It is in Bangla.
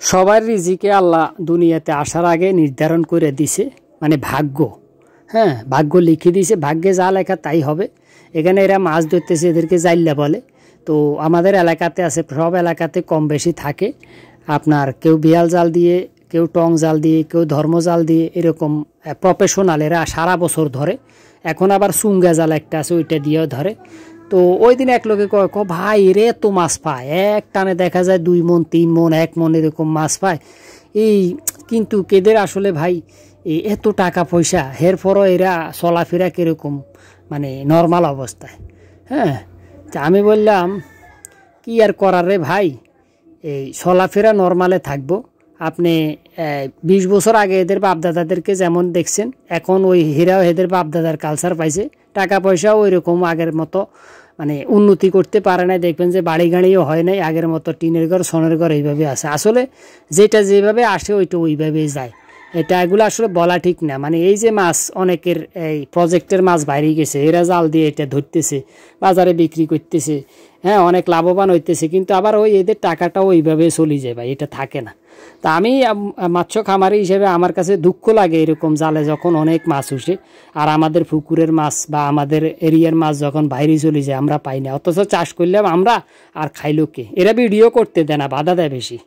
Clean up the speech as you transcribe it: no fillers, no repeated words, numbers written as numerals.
সবার রিজিকে আল্লাহ দুনিয়াতে আসার আগে নির্ধারণ করে দিছে, মানে ভাগ্য। হ্যাঁ, ভাগ্য লিখে দিয়েছে, ভাগ্যে যা লেখা তাই হবে। এখানে এরা মাছ ধরতেছে, এদেরকে জাইল্লা বলে। তো আমাদের এলাকাতে আছে, সব এলাকাতে কম বেশি থাকে। আপনার কেউ বিয়াল জাল দিয়ে, কেউ টং জাল দিয়ে, কেউ ধর্ম জাল দিয়ে, এরকম প্রফেশনাল এরা সারা বছর ধরে। এখন আবার সুঙ্গা জাল একটা আছে, ওইটা দিয়েও ধরে। তো ওই দিন এক লোকে কয় ভাই রে এত মাছ পায়, এক টানে দেখা যায় 2 মণ 3 মণ 1 মণ এরকম মাছ পায়। এই কিন্তু কেদের আসলে ভাই এই এত টাকা পয়সা, এরপরও এরা চলাফেরা কীরকম, মানে নর্মাল অবস্থায়। হ্যাঁ, তা আমি বললাম কি আর করার রে ভাই, এই চলাফেরা নর্মালে থাকবো। আপনি 20 বছর আগে এদের বাপদাদাদেরকে যেমন দেখছেন, এখন ওই হীরাও এদের বাপদাদার কালচার পাইছে, টাকা পয়সাও ওই রকম আগের মতো মানে উন্নতি করতে পারে নাই। দেখবেন যে বাড়ি গাড়িও হয় নাই আগের মতো, টিনের ঘর সোনের ঘর এইভাবে আছে। আসলে যেটা যেভাবে আসে ওইটা ওইভাবেই যায়। এগুলো আসলে বলা ঠিক না। মানে এই যে মাছ, অনেকের এই প্রজেক্টের মাছ বাইরে গেছে, এরা জাল দিয়ে এটা ধরতেছে, বাজারে বিক্রি করতেছে, হ্যাঁ অনেক লাভবান হইতেছে, কিন্তু আবার ওই এদের টাকাটাও ওইভাবে চলে যায় ভাই, এটা থাকে না। তা আমি মৎস্য খামারি হিসেবে আমার কাছে দুঃখ লাগে এরকম জালে যখন অনেক মাছ উঠে, আর আমাদের পুকুরের মাছ বা আমাদের এরিয়ার মাছ যখন বাইরে চলে যায় আমরা পাই না, অথচ চাষ করলাম আমরা আর খাইলো কে? এরা ভিডিও করতে দেয় না, বাধা দেয় বেশি।